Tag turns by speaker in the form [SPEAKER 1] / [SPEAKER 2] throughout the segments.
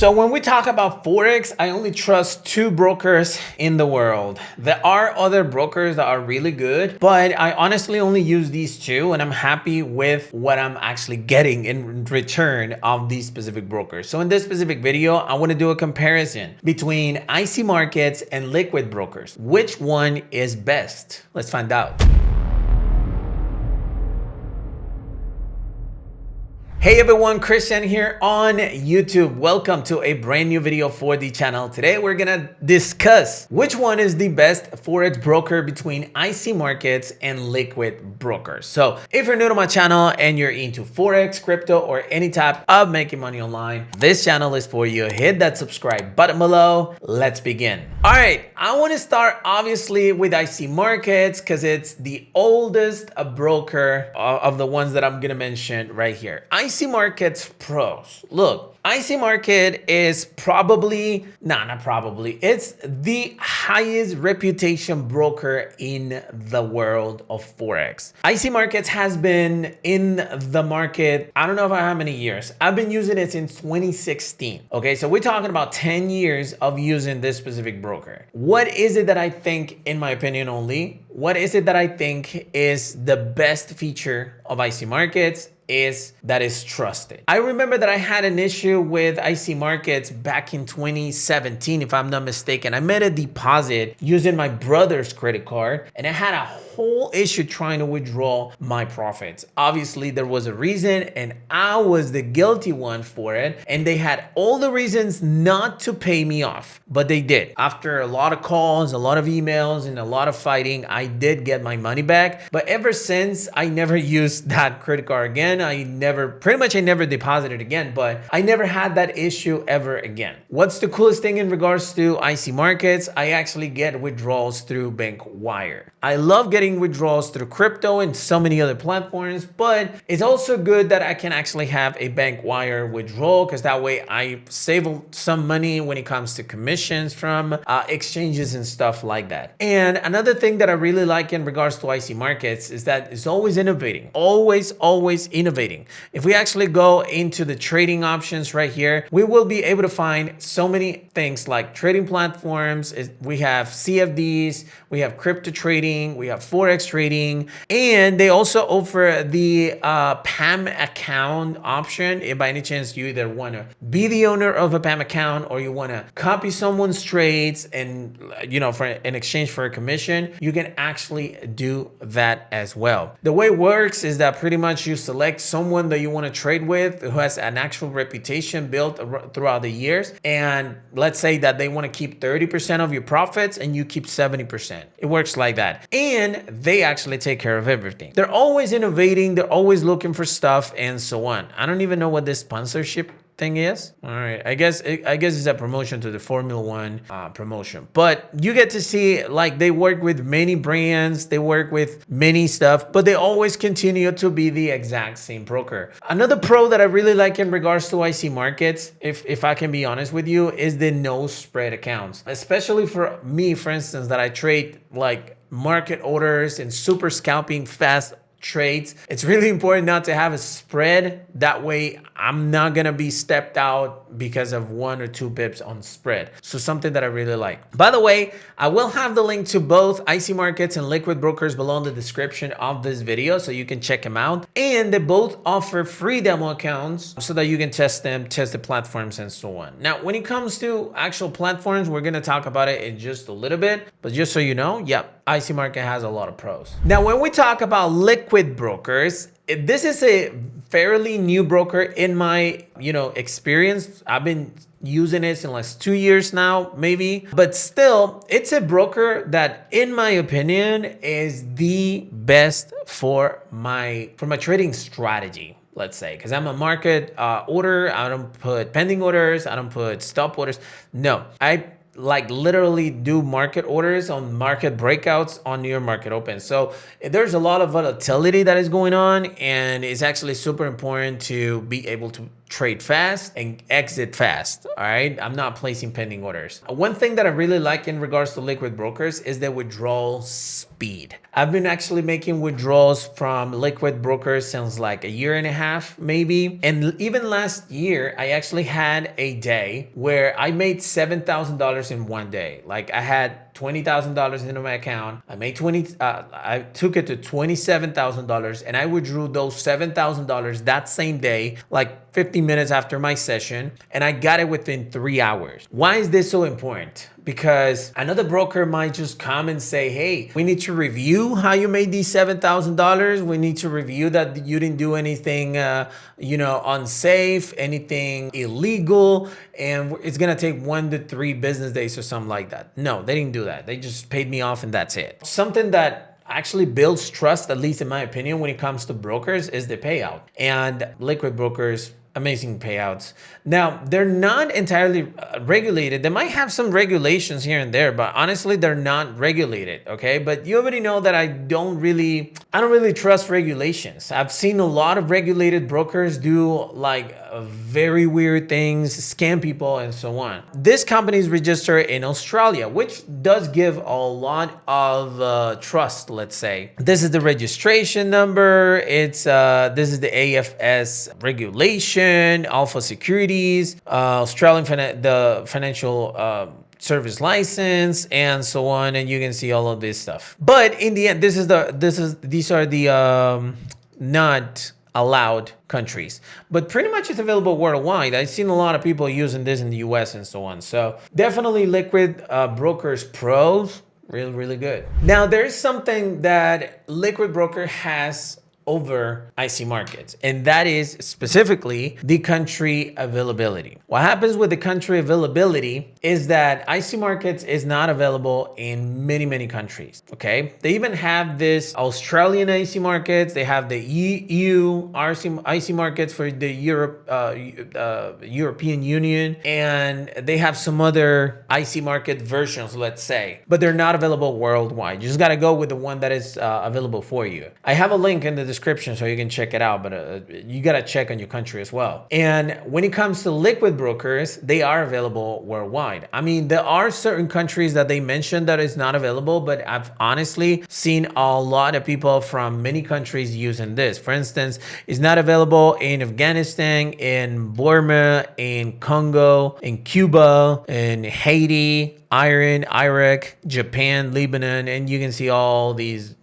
[SPEAKER 1] So when we talk about Forex, I only trust two brokers in the world. There are other brokers that are really good, but I honestly only use these two and I'm happy with what I'm actually getting in return of these specific brokers. So in this specific video, I want to do a comparison between IC markets and liquid brokers. Which one is best? Let's find out. Hey everyone, Christian here on YouTube. Welcome to a brand new video for the channel. Today we're gonna discuss which one is the best Forex broker between IC markets and liquid brokers. So if you're new to my channel and you're into Forex, crypto, or any type of making money online, this channel is for you. Hit that subscribe button below. Let's begin. All right, I wanna start obviously with IC markets because it's the oldest broker of the ones that I'm gonna mention right here. IC markets pros. Look, IC market is probably, not probably, it's the highest reputation broker in the world of Forex. IC markets has been in the market, I don't know for how many years. I've been using it since 2016. Okay, so we're talking about 10 years of using this specific broker. What is it that I think, in my opinion only, what is it that I think is the best feature of IC markets? Is that is trusted. I remember that I had an issue with IC markets back in 2017, if I'm not mistaken. I made a deposit using my brother's credit card and I had a whole issue trying to withdraw my profits. Obviously, there was a reason and I was the guilty one for it. And they had all the reasons not to pay me off, but they did. After a lot of calls, a lot of emails, and a lot of fighting, I did get my money back. But ever since, I never used that credit card again. I never deposited again, but I never had that issue ever again. What's the coolest thing in regards to IC markets? I actually get withdrawals through bank wire. I love getting withdrawals through crypto and so many other platforms, but it's also good that I can actually have a bank wire withdrawal because that way I save some money when it comes to commissions from exchanges and stuff like that. And another thing that I really like in regards to IC markets is that it's always innovating, always innovating. If we actually go into the trading options right here, we will be able to find so many things like trading platforms. We have CFDs, we have crypto trading, we have Forex trading, and they also offer the PAM account option. If by any chance you either want to be the owner of a PAM account or you want to copy someone's trades and, you know, for in exchange for a commission, you can actually do that as well. The way it works is that pretty much you select someone that you want to trade with who has an actual reputation built throughout the years. And let's say that they want to keep 30% of your profits and you keep 70%. It works like that. And they actually take care of everything. They're always innovating. They're always looking for stuff and so on. I don't even know what this sponsorship thing is. All right, I guess it's a promotion to the Formula One promotion, but you get to see like they work with many brands, they work with many stuff, but they always continue to be the exact same broker. Another pro that I really like in regards to IC markets, if I can be honest with you, is the no spread accounts, especially for me, for instance, that I trade like market orders and super scalping fast trades. It's really important not to have a spread. That way I'm not gonna be stepped out because of 1 or 2 pips on spread. So something that I really like. By the way, I will have the link to both IC markets and liquid brokers below in the description of this video so you can check them out. And they both offer free demo accounts so that you can test them, test the platforms and so on. Now, when it comes to actual platforms, we're gonna talk about it in just a little bit, but just so you know, yep, IC market has a lot of pros. Now, when we talk about liquid brokers, this is a fairly new broker in my, experience. I've been using it in like 2 years now, maybe, but still it's a broker that in my opinion is the best for my trading strategy. Let's say, because I'm a market order, I don't put pending orders, I don't put stop orders. No, I like literally do market orders on market breakouts on New York market open. So there's a lot of volatility that is going on, and it's actually super important to be able to trade fast and exit fast. All right, I'm not placing pending orders. One thing that I really like in regards to liquid brokers is the withdrawal speed. I've been actually making withdrawals from liquid brokers since like a year and a half maybe, and even last year I actually had a day where I made $7,000 in one day. Like I had $20,000 into my account. I took it to $27,000 and I withdrew those $7,000 that same day, like 15 minutes after my session, and I got it within 3 hours. Why is this so important? Because another broker might just come and say, hey, we need to review how you made these $7,000. We need to review that you didn't do anything, unsafe, anything illegal, and it's gonna take 1 to 3 business days or something like that. No, they didn't do that. They just paid me off and that's it. Something that actually builds trust, at least in my opinion, when it comes to brokers is the payout. And liquid brokers, amazing payouts. Now, they're not entirely regulated. They might have some regulations here and there, but honestly, they're not regulated, okay? But you already know that I don't really trust regulations. I've seen a lot of regulated brokers do like very weird things, scam people, and so on. This company is registered in Australia, which does give a lot of trust, let's say. This is the registration number. This is the AFS regulation, Alpha Securities, Australian financial service license, and so on, and you can see all of this stuff. But in the end, these are the not allowed countries, but pretty much it's available worldwide. I've seen a lot of people using this in the US and so on. So definitely liquid brokers pros, really good. Now there's something that liquid broker has over IC markets, and that is specifically the country availability. What happens with the country availability is that IC markets is not available in many countries, okay? They even have this Australian IC markets, they have the EU IC markets for the European Union, and they have some other IC market versions, let's say, but they're not available worldwide. You just gotta go with the one that is available for you. I have a link in the description so you can check it out, but you got to check on your country as well. And when it comes to liquid brokers, they are available worldwide. I mean, there are certain countries that they mentioned that is not available, but I've honestly seen a lot of people from many countries using this. For instance, it's not available in Afghanistan, in Burma, in Congo, in Cuba, in Haiti, Iran, Iraq, Japan, Lebanon, and you can see all these,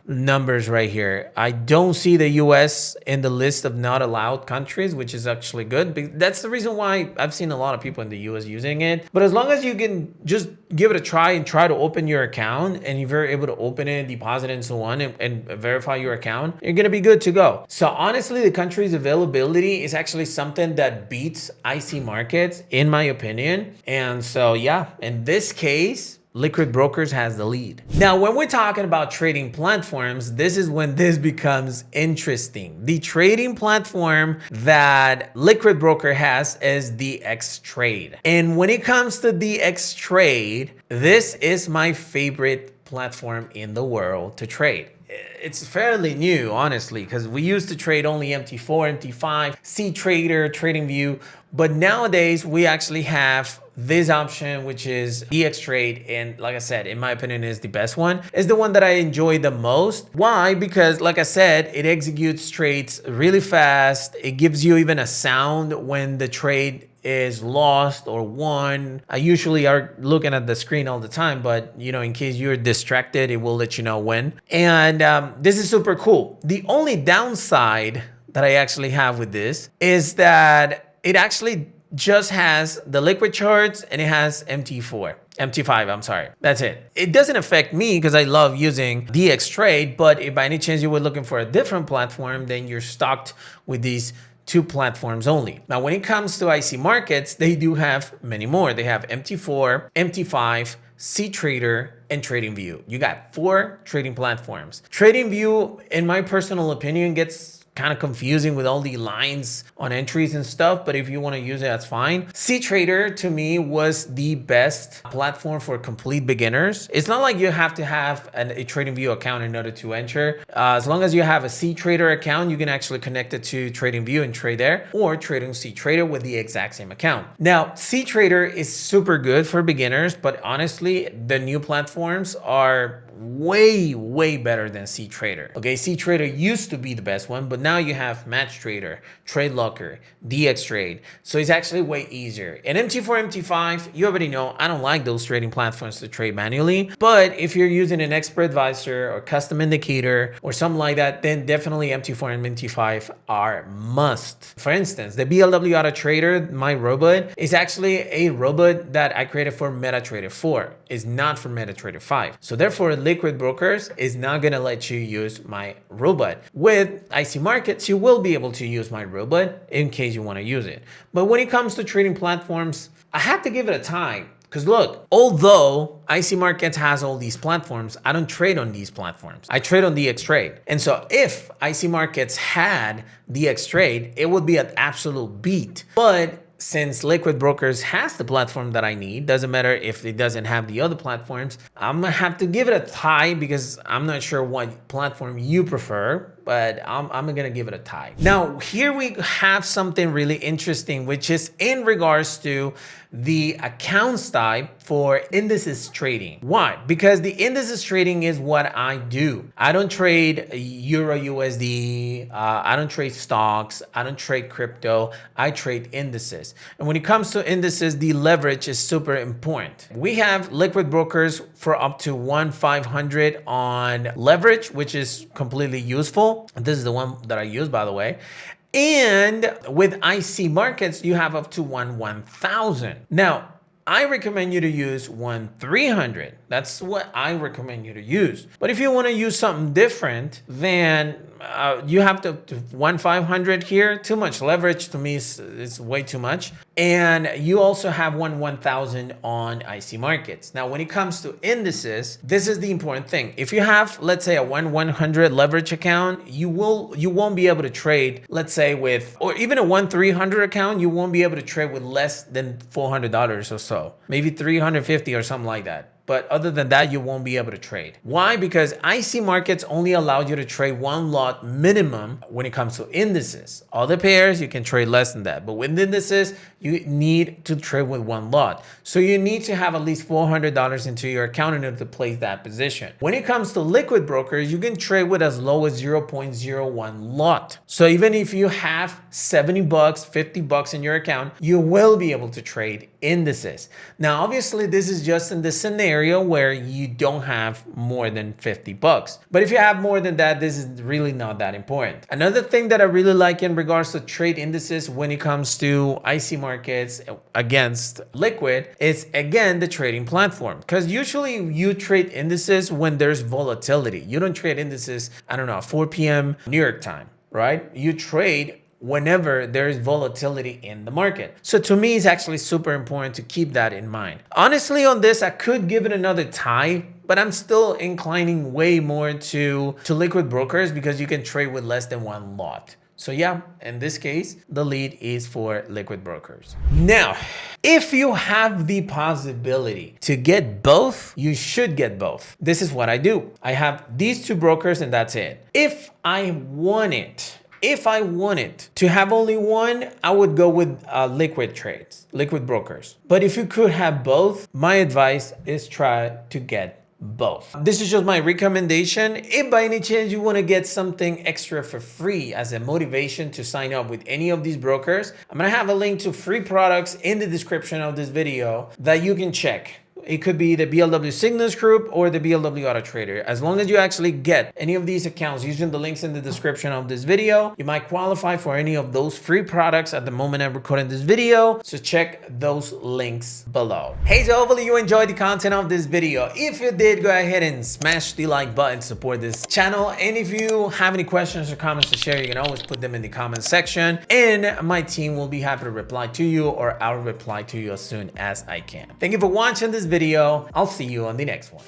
[SPEAKER 1] numbers right here. I don't see the US in the list of not allowed countries, which is actually good. That's the reason why I've seen a lot of people in the US using it. But as long as you can just give it a try and try to open your account, and if you're able to open it, deposit it, and so on, and verify your account, you're gonna be good to go. So honestly, the country's availability is actually something that beats IC markets, in my opinion. And so yeah, in this case, liquid brokers has the lead. Now, when we're talking about trading platforms, this is when this becomes interesting. The trading platform that liquid broker has is DX Trade. And when it comes to DX Trade, this is my favorite platform in the world to trade. It's fairly new, honestly, because we used to trade only MT4, MT5, C Trader, TradingView, but nowadays we actually have this option, which is DX Trade, and like I said, in my opinion, is the best one. It's the one that I enjoy the most. Why? Because like I said, it executes trades really fast. It gives you even a sound when the trade is lost or won. I usually are looking at the screen all the time, but in case you're distracted, it will let you know when. And this is super cool. The only downside that I actually have with this is that it actually just has the liquid charts and it has MT5, I'm sorry. That's it. It doesn't affect me because I love using DX Trade, but if by any chance you were looking for a different platform, then you're stuck with these 2 platforms only. Now, when it comes to IC markets, they do have many more. They have MT4, MT5, C Trader, and TradingView. You got 4 trading platforms. TradingView, in my personal opinion, gets kind of confusing with all the lines on entries and stuff, but if you want to use it, that's fine. CTrader to me was the best platform for complete beginners. It's not like you have to have a TradingView account in order to enter. As long as you have a CTrader account, you can actually connect it to TradingView and trade there, or trading CTrader with the exact same account. Now, CTrader is super good for beginners, but honestly, the new platforms are way better than CTrader. Okay, CTrader used to be the best one, but now you have MatchTrader, TradeLocker, DXTrade. So it's actually way easier. And MT4, MT5, you already know, I don't like those trading platforms to trade manually. But if you're using an expert advisor or custom indicator or something like that, then definitely MT4 and MT5 are must. For instance, the BLW Auto Trader, my robot, is actually a robot that I created for MetaTrader 4. It's not for MetaTrader 5. So therefore, Liquid Brokers is not going to let you use my robot. With IC Markets, you will be able to use my robot in case you want to use it. But when it comes to trading platforms, I have to give it a time. Because look, although IC Markets has all these platforms, I don't trade on these platforms. I trade on DXTrade. And so if IC Markets had DXTrade, it would be an absolute beat. But since Liquid Brokers has the platform that I need, doesn't matter if it doesn't have the other platforms, I'm gonna have to give it a tie because I'm not sure what platform you prefer, but I'm gonna give it a tie. Now, here we have something really interesting, which is in regards to the accounts type for Indices Trading. Why? Because the Indices Trading is what I do. I don't trade Euro USD, I don't trade stocks, I don't trade crypto, I trade indices. And when it comes to indices, the leverage is super important. We have Liquid Brokers for up to 1,500 on leverage, which is completely useful. This is the one that I use, by the way. And with IC Markets, you have up to 1,000. Now, I recommend you to use 1,300. That's what I recommend you to use. But if you want to use something different, then you have to 1,500 here. Too much leverage to me is way too much. And you also have 1,000 on IC Markets. Now, when it comes to indices, this is the important thing. If you have, let's say, a 1,100 leverage account, you won't be able to trade, let's say, with, or even a 1,300 account, you won't be able to trade with less than $400 or so, maybe 350 or something like that. But other than that, you won't be able to trade. Why? Because IC Markets only allow you to trade one lot minimum when it comes to indices. Other pairs, you can trade less than that. But with indices, you need to trade with one lot. So you need to have at least $400 into your account in order to place that position. When it comes to Liquid Brokers, you can trade with as low as 0.01 lot. So even if you have 70 bucks, 50 bucks in your account, you will be able to trade indices. Now, obviously, this is just in the scenario where you don't have more than 50 bucks. But if you have more than that, this is really not that important. Another thing that I really like in regards to trade indices when it comes to IC Markets against Liquid is, again, the trading platform. Because usually you trade indices when there's volatility. You don't trade indices, I don't know, 4 p.m. New York time, right? You trade whenever there is volatility in the market. So to me, it's actually super important to keep that in mind. Honestly, on this, I could give it another tie, but I'm still inclining way more to Liquid Brokers because you can trade with less than one lot. So yeah, in this case, the lead is for Liquid Brokers. Now, if you have the possibility to get both, you should get both. This is what I do. I have these two brokers and that's it. If I wanted to have only one, I would go with Liquid Brokers. But if you could have both, my advice is try to get both. This is just my recommendation. If by any chance you want to get something extra for free as a motivation to sign up with any of these brokers, I'm going to have a link to free products in the description of this video that you can check. It could be the BLW Signals Group or the BLW Auto Trader. As long as you actually get any of these accounts using the links in the description of this video, you might qualify for any of those free products at the moment I'm recording this video. So check those links below. Hey, so hopefully you enjoyed the content of this video. If you did, go ahead and smash the like button to support this channel. And if you have any questions or comments to share, you can always put them in the comment section and my team will be happy to reply to you, or I'll reply to you as soon as I can. Thank you for watching this video. I'll see you on the next one.